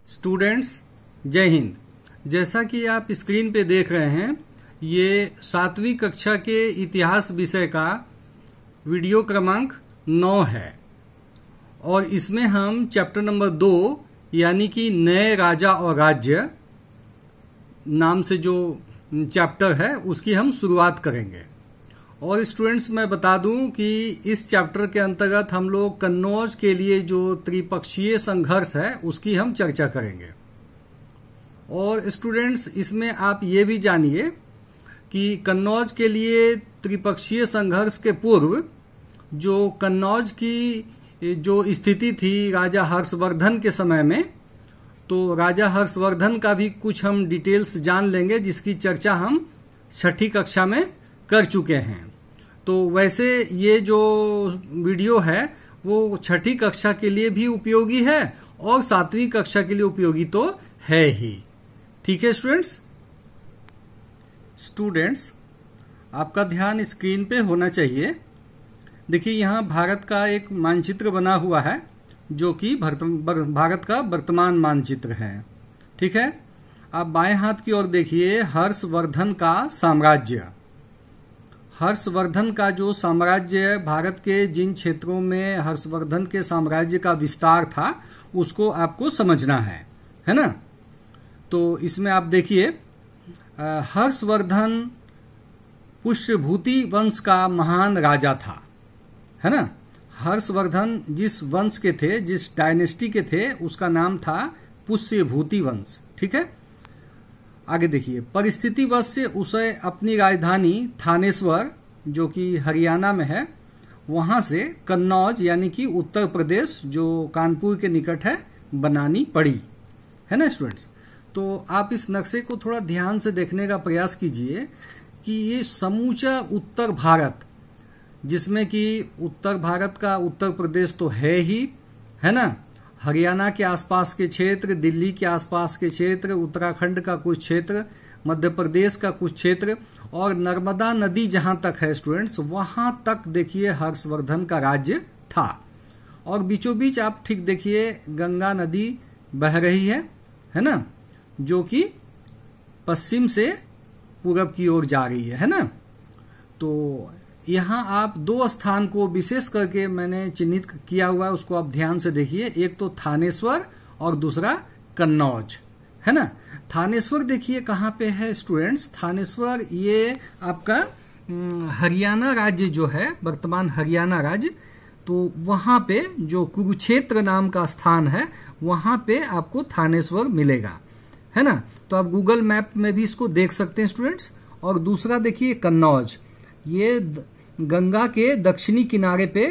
Students जय हिंद। जैसा कि आप स्क्रीन पे देख रहे हैं, ये 7वीं कक्षा के इतिहास विषय का वीडियो क्रमांक 9 है और इसमें हम चैप्टर नंबर 2 यानी कि नए राजा और राज्य नाम से जो चैप्टर है उसकी हम शुरुआत करेंगे। और स्टूडेंट्स मैं बता दूं कि इस चैप्टर के अंतर्गत हम लोग कन्नौज के लिए जो त्रिपक्षीय संघर्ष है उसकी हम चर्चा करेंगे। और स्टूडेंट्स इसमें आप ये भी जानिए कि कन्नौज के लिए त्रिपक्षीय संघर्ष के पूर्व जो कन्नौज की जो स्थिति थी राजा हर्षवर्धन के समय में, तो राजा हर्षवर्धन का भी कुछ हम डिटेल्स जान लेंगे जिसकी चर्चा हम 6ठी कक्षा में कर चुके हैं। तो वैसे ये जो वीडियो है वो 6ठी कक्षा के लिए भी उपयोगी है और 7वीं कक्षा के लिए उपयोगी तो है ही। ठीक है स्टूडेंट्स आपका ध्यान स्क्रीन पे होना चाहिए। देखिए यहाँ भारत का एक मानचित्र बना हुआ है जो कि भारत का वर्तमान मानचित्र है। ठीक है, आप बाएं हाथ की ओर देखिए हर्षवर्धन का साम्राज्य। हर्षवर्धन का जो साम्राज्य, भारत के जिन क्षेत्रों में हर्षवर्धन के साम्राज्य का विस्तार था उसको आपको समझना है ना। तो इसमें आप देखिए हर्षवर्धन पुष्यभूति वंश का महान राजा था, है ना। हर्षवर्धन जिस वंश के थे, जिस डायनेस्टी के थे, उसका नाम था पुष्यभूति वंश। ठीक है, आगे देखिए परिस्थितिवश से उसे अपनी राजधानी थानेश्वर जो कि हरियाणा में है वहां से कन्नौज यानी कि उत्तर प्रदेश जो कानपुर के निकट है बनानी पड़ी, है ना स्टूडेंट्स। तो आप इस नक्शे को थोड़ा ध्यान से देखने का प्रयास कीजिए कि ये समूचा उत्तर भारत, जिसमें कि उत्तर भारत का उत्तर प्रदेश तो है ही, है ना, हरियाणा के आसपास के क्षेत्र, दिल्ली के आसपास के क्षेत्र, उत्तराखंड का कुछ क्षेत्र, मध्य प्रदेश का कुछ क्षेत्र और नर्मदा नदी जहां तक है स्टूडेंट्स वहां तक देखिए हर्षवर्धन का राज्य था। और बीचों बीच आप ठीक देखिए गंगा नदी बह रही है ना, जो कि पश्चिम से पूरब की ओर जा रही है ना। तो यहाँ आप दो स्थान को विशेष करके मैंने चिन्हित किया हुआ है, उसको आप ध्यान से देखिए। एक तो थानेश्वर और दूसरा कन्नौज, है ना। थानेश्वर देखिए कहाँ पे है स्टूडेंट्स। थानेश्वर ये आपका हरियाणा राज्य जो है, वर्तमान हरियाणा राज्य, तो वहां पे जो कुरुक्षेत्र नाम का स्थान है वहां पे आपको थानेश्वर मिलेगा, है ना। तो आप गूगल मैप में भी इसको देख सकते हैं स्टूडेंट्स। और दूसरा देखिए कन्नौज, ये गंगा के दक्षिणी किनारे पे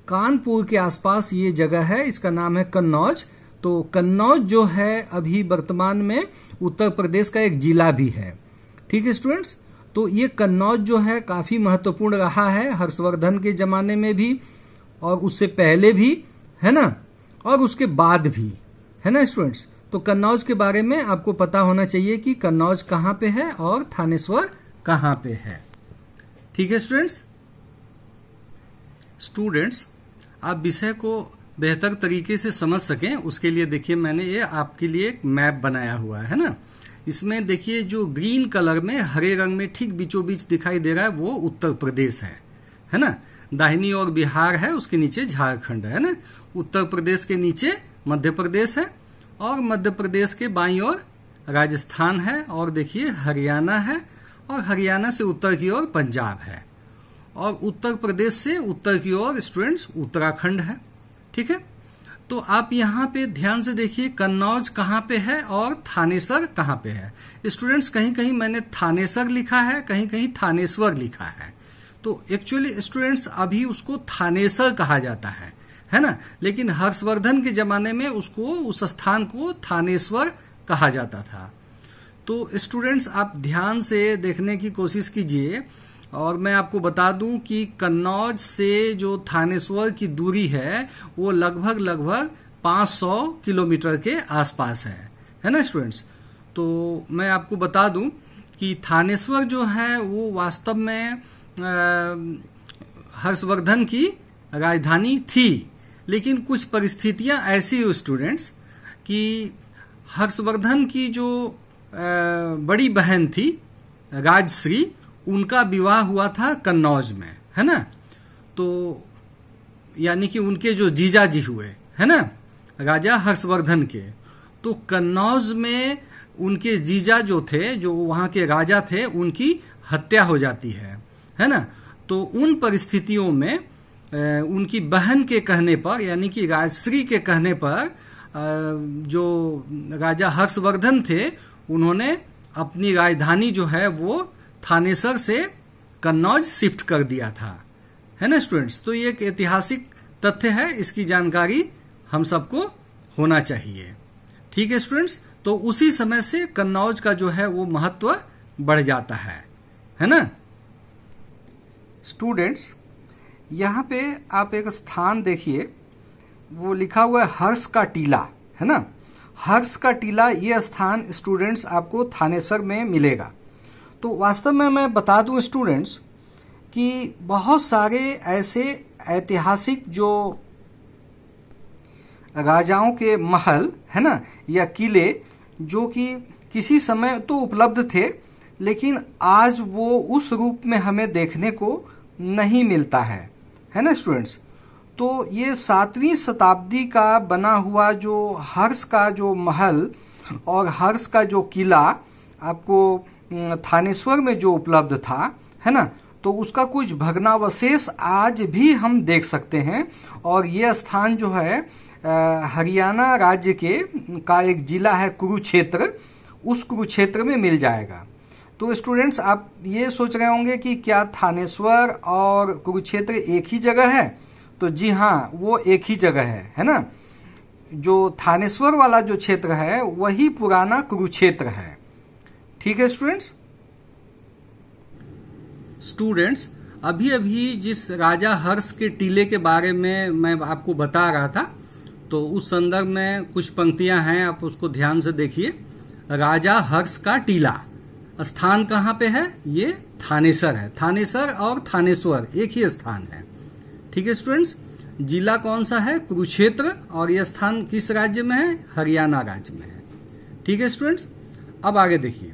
कानपुर के आसपास ये जगह है, इसका नाम है कन्नौज। तो कन्नौज जो है अभी वर्तमान में उत्तर प्रदेश का एक जिला भी है। ठीक है स्टूडेंट्स, तो ये कन्नौज जो है काफी महत्वपूर्ण रहा है हर्षवर्धन के जमाने में भी और उससे पहले भी, है ना, और उसके बाद भी, है ना स्टूडेंट्स। तो कन्नौज के बारे में आपको पता होना चाहिए कि कन्नौज कहाँ पे है और थानेश्वर कहाँ पे है। ठीक है स्टूडेंट्स आप विषय को बेहतर तरीके से समझ सकें उसके लिए देखिए मैंने ये आपके लिए एक मैप बनाया हुआ है ना। इसमें देखिए जो ग्रीन कलर में हरे रंग में ठीक बीचों बीच दिखाई दे रहा है वो उत्तर प्रदेश है ना। दाहिनी ओर बिहार है, उसके नीचे झारखंड है ना। उत्तर प्रदेश के नीचे मध्य प्रदेश है और मध्य प्रदेश के बाईं ओर राजस्थान है और देखिए हरियाणा है और हरियाणा से उत्तर की ओर पंजाब है और उत्तर प्रदेश से उत्तर की ओर स्टूडेंट्स उत्तराखंड है। ठीक है, तो आप यहाँ पे ध्यान से देखिए कन्नौज कहाँ पे है और थानेसर कहाँ पे है स्टूडेंट्स। कहीं कहीं मैंने थानेसर लिखा है, कहीं कहीं थानेश्वर लिखा है। तो एक्चुअली स्टूडेंट्स अभी उसको थानेसर कहा जाता है ना, लेकिन हर्षवर्धन के जमाने में उसको उस स्थान को थानेश्वर कहा जाता था। तो स्टूडेंट्स आप ध्यान से देखने की कोशिश कीजिए और मैं आपको बता दूं कि कन्नौज से जो थानेश्वर की दूरी है वो लगभग 500 किलोमीटर के आसपास है ना स्टूडेंट्स। तो मैं आपको बता दूं कि थानेश्वर जो है वो वास्तव में हर्षवर्धन की राजधानी थी, लेकिन कुछ परिस्थितियां ऐसी हुई स्टूडेंट्स कि हर्षवर्धन की जो बड़ी बहन थी राजश्री, उनका विवाह हुआ था कन्नौज में, है ना। तो यानी कि उनके जो जीजा जी हुए, है ना, राजा हर्षवर्धन के, तो कन्नौज में उनके जीजा जो थे, जो वहां के राजा थे, उनकी हत्या हो जाती है ना। तो उन परिस्थितियों में उनकी बहन के कहने पर, यानी कि राजश्री के कहने पर, जो राजा हर्षवर्धन थे, उन्होंने अपनी राजधानी जो है वो थानेसर से कन्नौज शिफ्ट कर दिया था, है ना स्टूडेंट्स। तो ये एक ऐतिहासिक तथ्य है, इसकी जानकारी हम सबको होना चाहिए। ठीक है स्टूडेंट्स, तो उसी समय से कन्नौज का जो है वो महत्व बढ़ जाता है ना स्टूडेंट्स। यहाँ पे आप एक स्थान देखिए, वो लिखा हुआ है हर्ष का टीला, है ना। हर्ष का टीला, ये स्थान स्टूडेंट्स आपको थानेसर में मिलेगा। तो वास्तव में मैं बता दूं स्टूडेंट्स कि बहुत सारे ऐसे ऐतिहासिक जो राजाओं के महल, है ना, या किले, जो कि किसी समय तो उपलब्ध थे, लेकिन आज वो उस रूप में हमें देखने को नहीं मिलता है ना स्टूडेंट्स। तो ये 7वीं शताब्दी का बना हुआ जो हर्ष का जो महल और हर्ष का जो किला आपको थानेश्वर में जो उपलब्ध था, है ना, तो उसका कुछ भग्नावशेष आज भी हम देख सकते हैं। और ये स्थान जो है हरियाणा राज्य का एक जिला है कुरुक्षेत्र, उस कुरुक्षेत्र में मिल जाएगा। तो स्टूडेंट्स, आप ये सोच रहे होंगे कि क्या थानेश्वर और कुरुक्षेत्र एक ही जगह है? तो जी हाँ, वो एक ही जगह है ना। जो थानेश्वर वाला जो क्षेत्र है वही पुराना कुरुक्षेत्र है। ठीक है स्टूडेंट्स, अभी अभी जिस राजा हर्ष के टीले के बारे में मैं आपको बता रहा था, तो उस संदर्भ में कुछ पंक्तियां हैं, आप उसको ध्यान से देखिए। राजा हर्ष का टीला स्थान कहाँ पे है? ये थानेसर है। थानेसर और थानेश्वर एक ही स्थान है। ठीक है स्टूडेंट्स, जिला कौन सा है? कुरुक्षेत्र, और यह स्थान किस राज्य में है? हरियाणा राज्य में है। ठीक है स्टूडेंट्स, अब आगे देखिए।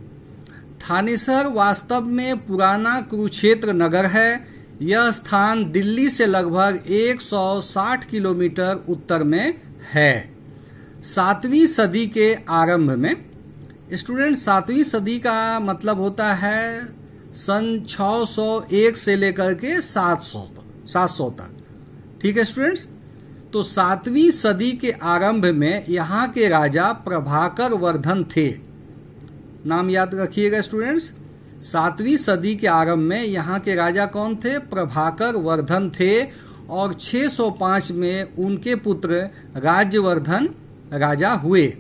थानेसर वास्तव में पुराना कुरुक्षेत्र नगर है। यह स्थान दिल्ली से लगभग 160 किलोमीटर उत्तर में है। 7वीं सदी के आरंभ में, स्टूडेंट 7वीं सदी का मतलब होता है सन 601 से लेकर के 700 तक। ठीक है स्टूडेंट्स, तो 7वीं सदी के आरंभ में यहाँ के राजा प्रभाकर वर्धन थे। नाम याद रखिएगा स्टूडेंट्स, 7वीं सदी के आरंभ में यहाँ के राजा कौन थे? प्रभाकर वर्धन थे। और 605 में उनके पुत्र राज्यवर्धन राजा हुए,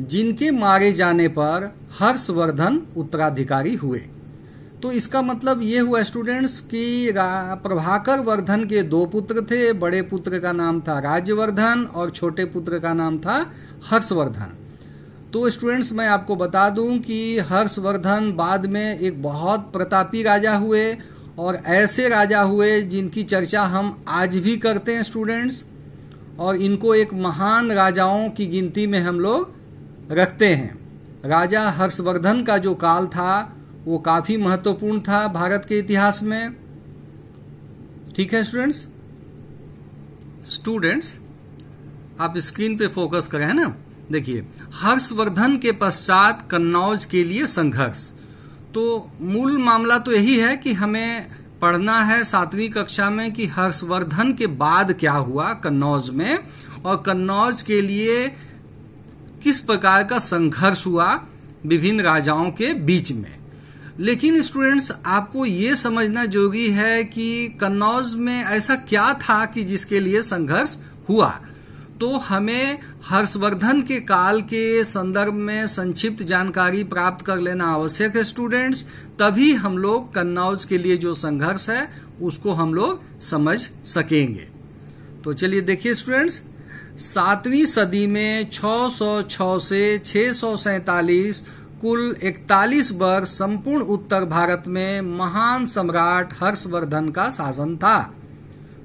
जिनके मारे जाने पर हर्षवर्धन उत्तराधिकारी हुए। तो इसका मतलब ये हुआ स्टूडेंट्स कि प्रभाकर वर्धन के 2 पुत्र थे। बड़े पुत्र का नाम था राज्यवर्धन और छोटे पुत्र का नाम था हर्षवर्धन। तो स्टूडेंट्स, मैं आपको बता दूं कि हर्षवर्धन बाद में एक बहुत प्रतापी राजा हुए, और ऐसे राजा हुए जिनकी चर्चा हम आज भी करते हैं स्टूडेंट्स, और इनको एक महान राजाओं की गिनती में हम लोग रखते हैं। राजा हर्षवर्धन का जो काल था वो काफी महत्वपूर्ण था भारत के इतिहास में। ठीक है स्टूडेंट्स, आप स्क्रीन पे फोकस करें, है ना। देखिए, हर्षवर्धन के पश्चात कन्नौज के लिए संघर्ष। तो मूल मामला तो यही है कि हमें पढ़ना है 7वीं कक्षा में कि हर्षवर्धन के बाद क्या हुआ कन्नौज में, और कन्नौज के लिए किस प्रकार का संघर्ष हुआ विभिन्न राजाओं के बीच में। लेकिन स्टूडेंट्स, आपको ये समझना जरूरी है कि कन्नौज में ऐसा क्या था कि जिसके लिए संघर्ष हुआ। तो हमें हर्षवर्धन के काल के संदर्भ में संक्षिप्त जानकारी प्राप्त कर लेना आवश्यक है स्टूडेंट्स, तभी हम लोग कन्नौज के लिए जो संघर्ष है उसको हम लोग समझ सकेंगे। तो चलिए देखिए स्टूडेंट्स, 7वीं सदी में 606 से 647 कुल 41 वर्ष संपूर्ण उत्तर भारत में महान सम्राट हर्षवर्धन का शासन था।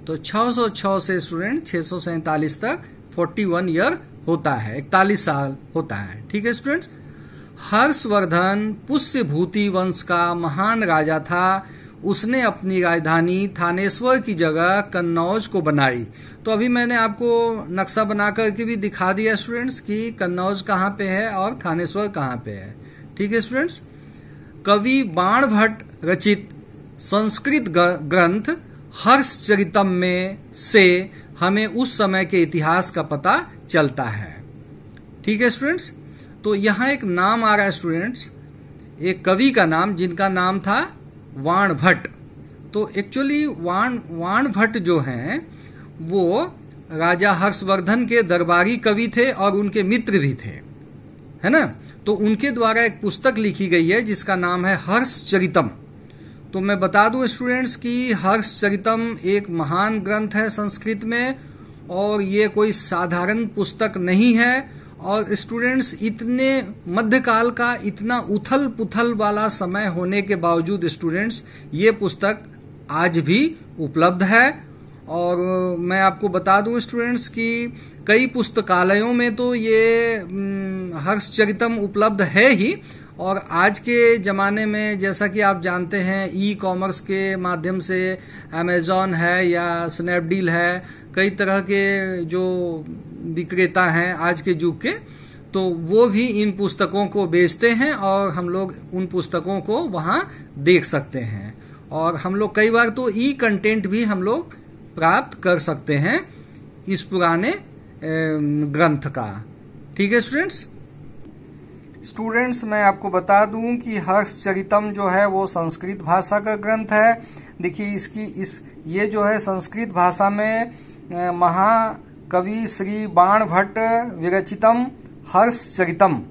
तो 606 से स्टूडेंट 647 तक 41 ईयर होता है, 41 साल होता है। ठीक है स्टूडेंट्स, हर्षवर्धन पुष्यभूति वंश का महान राजा था। उसने अपनी राजधानी थानेश्वर की जगह कन्नौज को बनाई। तो अभी मैंने आपको नक्शा बना करके भी दिखा दिया स्टूडेंट्स कि कन्नौज कहाँ पे है और थानेश्वर कहाँ पे है। ठीक है स्टूडेंट्स, कवि बाणभट्ट रचित संस्कृत ग्रंथ हर्षचरितम में से हमें उस समय के इतिहास का पता चलता है। ठीक है स्टूडेंट्स, तो यहाँ एक नाम आ रहा है स्टूडेंट्स, एक कवि का नाम जिनका नाम था बाणभट्ट। तो एक्चुअली बाणभट्ट जो हैं वो राजा हर्षवर्धन के दरबारी कवि थे और उनके मित्र भी थे, है ना। तो उनके द्वारा एक पुस्तक लिखी गई है जिसका नाम है हर्षचरितम। तो मैं बता दूं स्टूडेंट्स कि हर्षचरितम एक महान ग्रंथ है संस्कृत में, और ये कोई साधारण पुस्तक नहीं है। और स्टूडेंट्स, इतने मध्यकाल का इतना उथल पुथल वाला समय होने के बावजूद स्टूडेंट्स ये पुस्तक आज भी उपलब्ध है। और मैं आपको बता दूं स्टूडेंट्स कि कई पुस्तकालयों में तो ये हर्षचरितम उपलब्ध है ही, और आज के ज़माने में जैसा कि आप जानते हैं ई कॉमर्स के माध्यम से अमेज़ॉन है या स्नैपडील है, कई तरह के जो विक्रेता हैं आज के युग के, तो वो भी इन पुस्तकों को बेचते हैं और हम लोग उन पुस्तकों को वहाँ देख सकते हैं। और हम लोग कई बार तो ई कंटेंट भी हम लोग प्राप्त कर सकते हैं इस पुराने ग्रंथ का। ठीक है स्टूडेंट्स, मैं आपको बता दूं कि हर्षचरितम जो है वो संस्कृत भाषा का ग्रंथ है। देखिए ये जो है संस्कृत भाषा में महाकवि श्री बाणभट्ट विरचितम हर्षचरितम,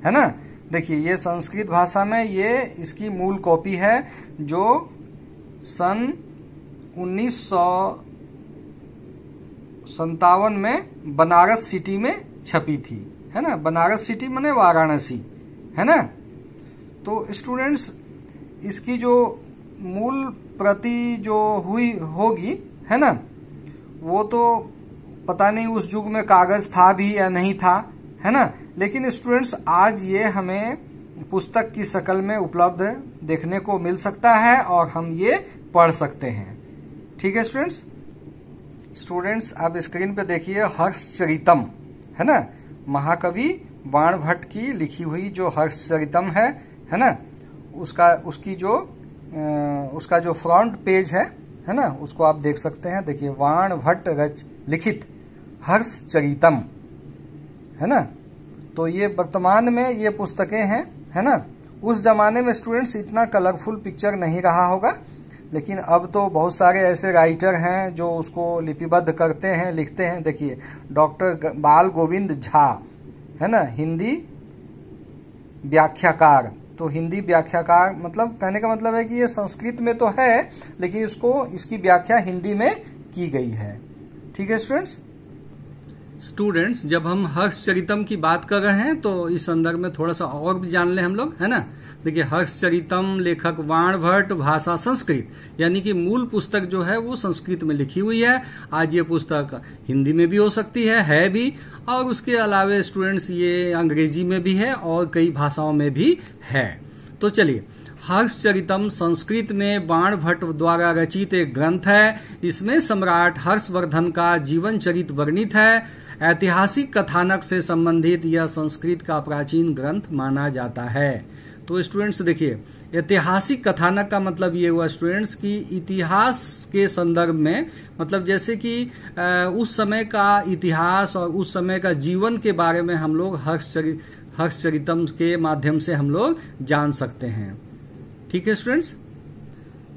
है ना। देखिए ये संस्कृत भाषा में ये इसकी मूल कॉपी है जो सन 1957 में बनारस सिटी में छपी थी, है ना। बनारस सिटी माने वाराणसी, है ना। तो स्टूडेंट्स, इसकी जो मूल प्रति जो हुई होगी, है ना, वो तो पता नहीं उस युग में कागज था भी या नहीं था, है ना। लेकिन स्टूडेंट्स आज ये हमें पुस्तक की शक्ल में उपलब्ध देखने को मिल सकता है और हम ये पढ़ सकते हैं। ठीक है स्टूडेंट्स, आप स्क्रीन पे देखिए हर्षचरितम, है ना, महाकवि बाणभट्ट की लिखी हुई जो हर्षचरितम है ना, उसका जो फ्रंट पेज है ना, उसको आप देख सकते हैं। देखिए बाणभट्ट लिखित हर्षचरितम, है ना। तो ये वर्तमान में ये पुस्तकें हैं, है ना। उस जमाने में स्टूडेंट्स इतना कलरफुल पिक्चर नहीं रहा होगा, लेकिन अब तो बहुत सारे ऐसे राइटर हैं जो उसको लिपिबद्ध करते हैं, लिखते हैं। देखिए डॉक्टर बाल गोविंद झा, है ना, हिंदी व्याख्याकार। तो हिंदी व्याख्याकार मतलब कहने का मतलब है कि ये संस्कृत में तो है लेकिन इसकी व्याख्या हिंदी में की गई है। ठीक है स्टूडेंट्स, जब हम हर्षचरितम की बात कर रहे हैं तो इस संदर्भ में थोड़ा सा और भी जान लें हम लोग, है ना। देखिए हर्षचरितम लेखक बाणभट्ट, भाषा संस्कृत, यानी कि मूल पुस्तक जो है वो संस्कृत में लिखी हुई है। आज ये पुस्तक हिंदी में भी हो सकती है भी, और उसके अलावे स्टूडेंट्स ये अंग्रेजी में भी है और कई भाषाओं में भी है। तो चलिए, हर्षचरितम संस्कृत में बाणभट्ट द्वारा रचित एक ग्रंथ है। इसमें सम्राट हर्षवर्धन का जीवन चरित्र वर्णित है। ऐतिहासिक कथानक से संबंधित यह संस्कृत का प्राचीन ग्रंथ माना जाता है। तो स्टूडेंट्स देखिए, ऐतिहासिक कथानक का मतलब ये हुआ स्टूडेंट्स कि इतिहास के संदर्भ में, मतलब जैसे कि उस समय का इतिहास और उस समय का जीवन के बारे में हम लोग हर्षचरितम के माध्यम से हम लोग जान सकते हैं। ठीक है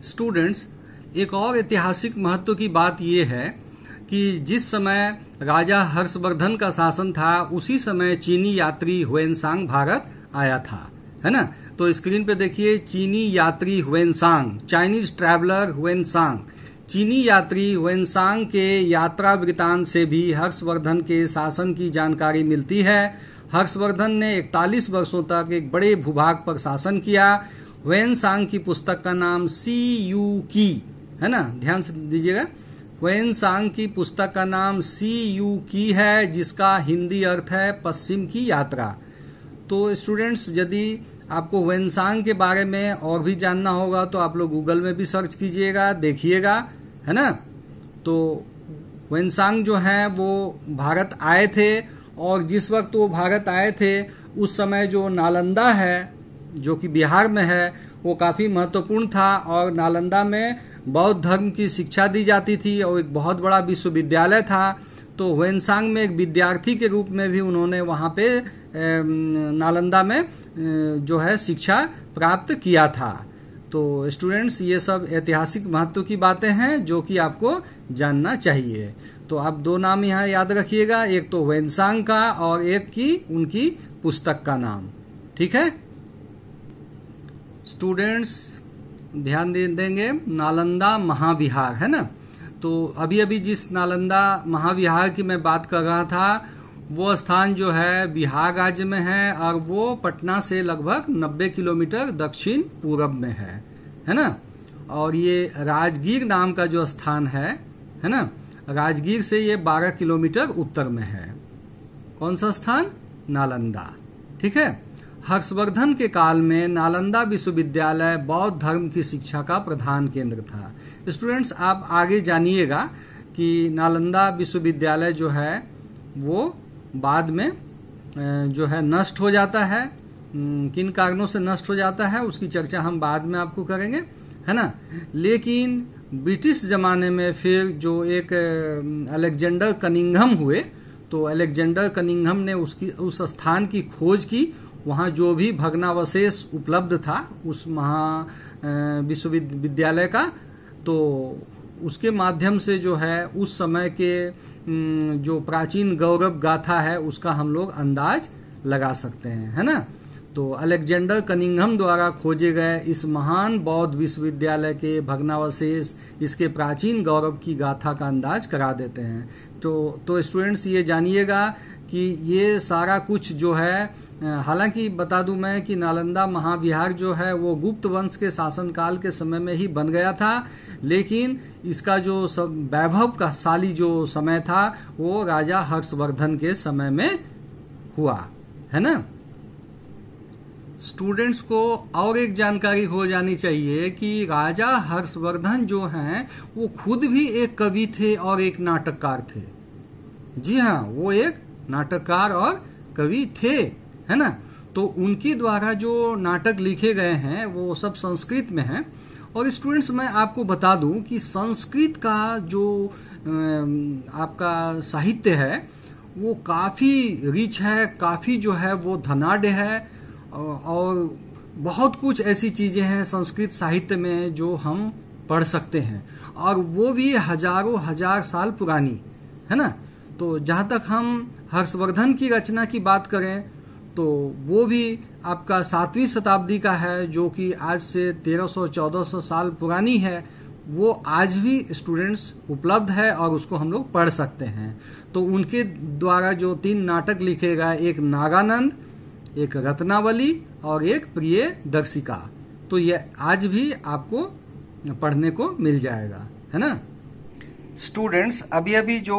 स्टूडेंट्स, एक और ऐतिहासिक महत्व की बात यह है कि जिस समय राजा हर्षवर्धन का शासन था उसी समय चीनी यात्री हुएनसांग भारत आया था, है ना। तो स्क्रीन पे देखिए, चीनी यात्री हुएनसांग, चाइनीज ट्रैवलर हुएनसांग। चीनी यात्री हुएनसांग के यात्रा वृतांत से भी हर्षवर्धन के शासन की जानकारी मिलती है। हर्षवर्धन ने 41 वर्षों तक एक बड़े भूभाग पर शासन किया। हुएनसांग की पुस्तक का नाम सी यू की, है ना, ध्यान से दीजिएगा, ह्वेनसांग की पुस्तक का नाम सी यू की है, जिसका हिंदी अर्थ है पश्चिम की यात्रा। तो स्टूडेंट्स, यदि आपको ह्वेनसांग के बारे में और भी जानना होगा तो आप लोग गूगल में भी सर्च कीजिएगा, देखिएगा, है ना। तो ह्वेनसांग जो है वो भारत आए थे, और जिस वक्त वो भारत आए थे उस समय जो नालंदा है, जो कि बिहार में है, वो काफी महत्वपूर्ण था, और नालंदा में बौद्ध धर्म की शिक्षा दी जाती थी और एक बहुत बड़ा विश्वविद्यालय था। तो ह्वेनसांग में एक विद्यार्थी के रूप में भी उन्होंने वहां पे नालंदा में जो है शिक्षा प्राप्त किया था। तो स्टूडेंट्स, ये सब ऐतिहासिक महत्व की बातें हैं जो कि आपको जानना चाहिए। तो आप दो नाम यहाँ याद रखिएगा, एक तो ह्वेनसांग का और एक की उनकी पुस्तक का नाम। ठीक है स्टूडेंट्स, ध्यान देंगे, नालंदा महाविहार, है ना। तो अभी अभी जिस नालंदा महाविहार की मैं बात कर रहा था, वो स्थान जो है बिहार राज्य में है, और वो पटना से लगभग 90 किलोमीटर दक्षिण पूरब में है ना। और ये राजगीर नाम का जो स्थान है ना, राजगीर से ये 12 किलोमीटर उत्तर में है। कौन सा स्थान? नालंदा। ठीक है। हर्षवर्धन के काल में नालंदा विश्वविद्यालय बौद्ध धर्म की शिक्षा का प्रधान केंद्र था। स्टूडेंट्स, आप आगे जानिएगा कि नालंदा विश्वविद्यालय जो है वो बाद में जो है नष्ट हो जाता है। किन कारणों से नष्ट हो जाता है उसकी चर्चा हम बाद में आपको करेंगे, है ना। लेकिन ब्रिटिश जमाने में फिर जो एक अलेक्जेंडर कनिंघम हुए, तो अलेक्जेंडर कनिंघम ने उस स्थान की खोज की। वहां जो भी भग्नावशेष उपलब्ध था उस विश्वविद्यालय का, तो उसके माध्यम से जो है उस समय के जो प्राचीन गौरव गाथा है उसका हम लोग अंदाज लगा सकते हैं, है ना। तो अलेक्जेंडर कनिंघम द्वारा खोजे गए इस महान बौद्ध विश्वविद्यालय के भग्नावशेष इसके प्राचीन गौरव की गाथा का अंदाज करा देते हैं। तो स्टूडेंट्स, ये जानिएगा कि ये सारा कुछ जो है, हालांकि बता दूं मैं कि नालंदा महाविहार जो है वो गुप्त वंश के शासनकाल के समय में ही बन गया था, लेकिन इसका जो वैभवशाली जो समय था वो राजा हर्षवर्धन के समय में हुआ, है ना। स्टूडेंट्स को और एक जानकारी हो जानी चाहिए कि राजा हर्षवर्धन जो हैं वो खुद भी एक कवि थे और एक नाटककार थे। जी हाँ, वो एक नाटककार और कवि थे, है ना। तो उनके द्वारा जो नाटक लिखे गए हैं वो सब संस्कृत में हैं। और स्टूडेंट्स, मैं आपको बता दूं कि संस्कृत का जो आपका साहित्य है वो काफी रिच है, काफी जो है वो धनाढ्य है, और बहुत कुछ ऐसी चीजें हैं संस्कृत साहित्य में जो हम पढ़ सकते हैं, और वो भी हजारों हजार साल पुरानी, है ना। तो जहां तक हम हर्षवर्धन की रचना की बात करें तो वो भी आपका 7वीं शताब्दी का है, जो कि आज से 1300-1400 साल पुरानी है। वो आज भी स्टूडेंट्स उपलब्ध है और उसको हम लोग पढ़ सकते हैं। तो उनके द्वारा जो 3 नाटक लिखे गए, एक नागानंद, एक रत्नावली और एक प्रियदर्शिका, तो ये आज भी आपको पढ़ने को मिल जाएगा, है ना। स्टूडेंट्स, अभी अभी जो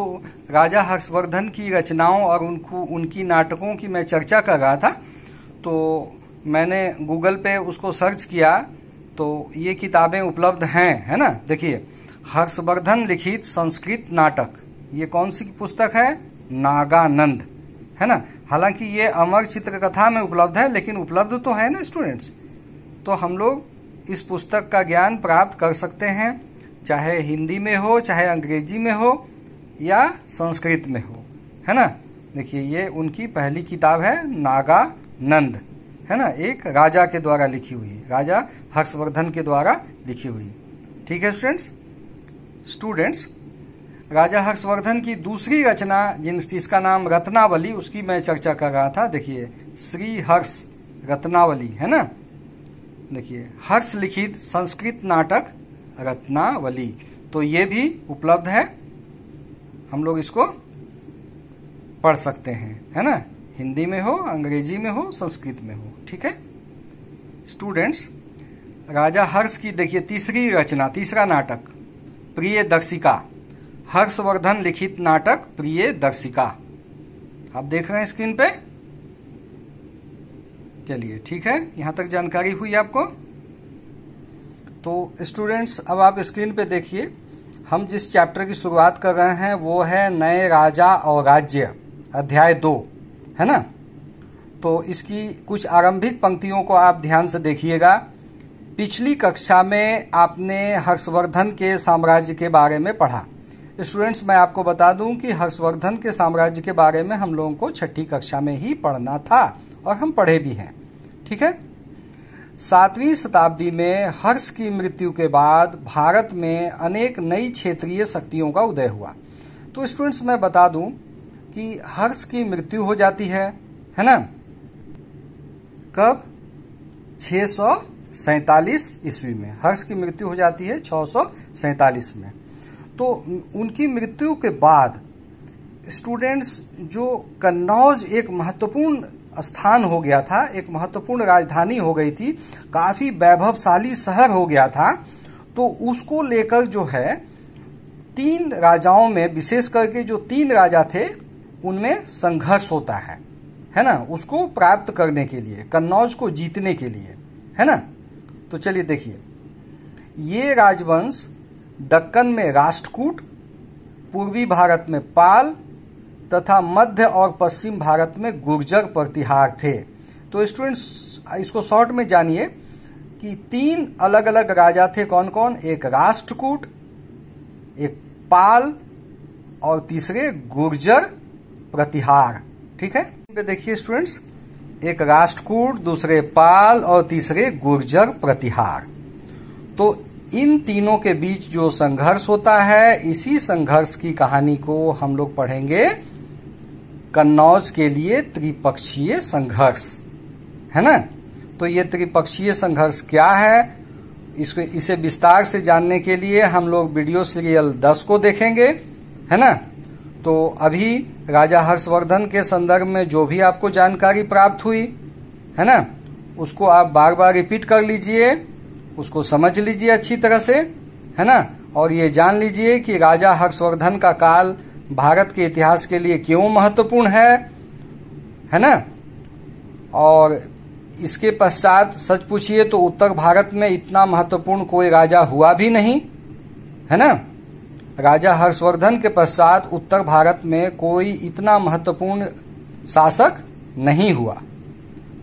राजा हर्षवर्धन की रचनाओं और उनकी नाटकों की मैं चर्चा कर रहा था, तो मैंने गूगल पे उसको सर्च किया तो ये किताबें उपलब्ध हैं, है ना। देखिए, हर्षवर्धन लिखित संस्कृत नाटक, ये कौन सी पुस्तक है? नागानंद, है ना। हालांकि ये अमर चित्रकथा में उपलब्ध है, लेकिन उपलब्ध तो है ना स्टूडेंट्स। तो हम लोग इस पुस्तक का ज्ञान प्राप्त कर सकते हैं, चाहे हिंदी में हो, चाहे अंग्रेजी में हो, या संस्कृत में हो, है ना। देखिए, ये उनकी पहली किताब है नागानंद, है ना, एक राजा के द्वारा लिखी हुई, राजा हर्षवर्धन के द्वारा लिखी हुई। ठीक है स्टूडेंट्स, राजा हर्षवर्धन की दूसरी रचना जिसका नाम रत्नावली, उसकी मैं चर्चा कर रहा था। देखिए, श्री हर्ष रत्नावली, है ना। देखिए, हर्ष लिखित संस्कृत नाटक रत्नावली, तो ये भी उपलब्ध है, हम लोग इसको पढ़ सकते हैं, है ना। हिंदी में हो, अंग्रेजी में हो, संस्कृत में हो। ठीक है स्टूडेंट्स, राजा हर्ष की देखिए तीसरी रचना, तीसरा नाटक प्रियदर्शिका। हर्षवर्धन लिखित नाटक प्रियदर्शिका। आप देख रहे हैं स्क्रीन पे। चलिए ठीक है, यहां तक जानकारी हुई आपको। तो स्टूडेंट्स अब आप स्क्रीन पे देखिए, हम जिस चैप्टर की शुरुआत कर रहे हैं वो है नए राजा और राज्य, अध्याय 2, है ना। तो इसकी कुछ आरंभिक पंक्तियों को आप ध्यान से देखिएगा। पिछली कक्षा में आपने हर्षवर्धन के साम्राज्य के बारे में पढ़ा। स्टूडेंट्स मैं आपको बता दूं कि हर्षवर्धन के साम्राज्य के बारे में हम लोगों को छठी कक्षा में ही पढ़ना था और हम पढ़े भी हैं, ठीक है। 7वीं शताब्दी में हर्ष की मृत्यु के बाद भारत में अनेक नई क्षेत्रीय शक्तियों का उदय हुआ। तो स्टूडेंट्स मैं बता दूं कि हर्ष की मृत्यु हो जाती है ना, कब? 647 ईस्वी में हर्ष की मृत्यु हो जाती है 647 में। तो उनकी मृत्यु के बाद स्टूडेंट्स जो कन्नौज एक महत्वपूर्ण स्थान हो गया था, एक महत्वपूर्ण राजधानी हो गई थी, काफी वैभवशाली शहर हो गया था, तो उसको लेकर जो है 3 राजाओं में, विशेष करके जो 3 राजा थे उनमें संघर्ष होता है ना, उसको प्राप्त करने के लिए, कन्नौज को जीतने के लिए, है ना। तो चलिए देखिए, ये राजवंश दक्कन में राष्ट्रकूट, पूर्वी भारत में पाल तथा मध्य और पश्चिम भारत में गुर्जर प्रतिहार थे। तो स्टूडेंट्स इसको शॉर्ट में जानिए कि 3 अलग अलग राजा थे। कौन कौन? एक राष्ट्रकूट, एक पाल और तीसरे गुर्जर प्रतिहार, ठीक है। देखिए स्टूडेंट्स, एक राष्ट्रकूट, दूसरे पाल और तीसरे गुर्जर प्रतिहार। तो इन तीनों के बीच जो संघर्ष होता है, इसी संघर्ष की कहानी को हम लोग पढ़ेंगे कन्नौज के लिए त्रिपक्षीय संघर्ष, है ना। तो ये त्रिपक्षीय संघर्ष क्या है, इसे विस्तार से जानने के लिए हम लोग वीडियो सीरियल 10 को देखेंगे, है ना। तो अभी राजा हर्षवर्धन के संदर्भ में जो भी आपको जानकारी प्राप्त हुई, है ना, उसको आप बार बार रिपीट कर लीजिए, उसको समझ लीजिए अच्छी तरह से, है ना। और ये जान लीजिए कि राजा हर्षवर्धन का काल भारत के इतिहास के लिए क्यों महत्वपूर्ण है ना। और इसके पश्चात सच पूछिए तो उत्तर भारत में इतना महत्वपूर्ण कोई राजा हुआ भी नहीं, है ना। राजा हर्षवर्धन के पश्चात उत्तर भारत में कोई इतना महत्वपूर्ण शासक नहीं हुआ।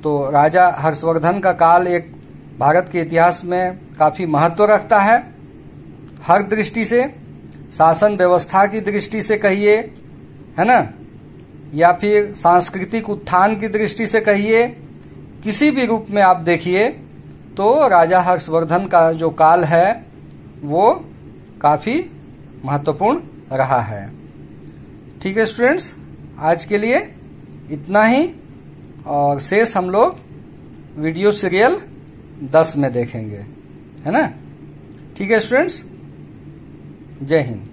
तो राजा हर्षवर्धन का काल एक भारत के इतिहास में काफी महत्व रखता है, हर दृष्टि से, शासन व्यवस्था की दृष्टि से कहिए, है ना, या फिर सांस्कृतिक उत्थान की दृष्टि से कहिए, किसी भी रूप में आप देखिए तो राजा हर्षवर्धन का जो काल है वो काफी महत्वपूर्ण रहा है। ठीक है स्टूडेंट्स, आज के लिए इतना ही, और शेष हम लोग वीडियो सीरियल 10 में देखेंगे, है ना। ठीक है स्टूडेंट्स, जय हिंद।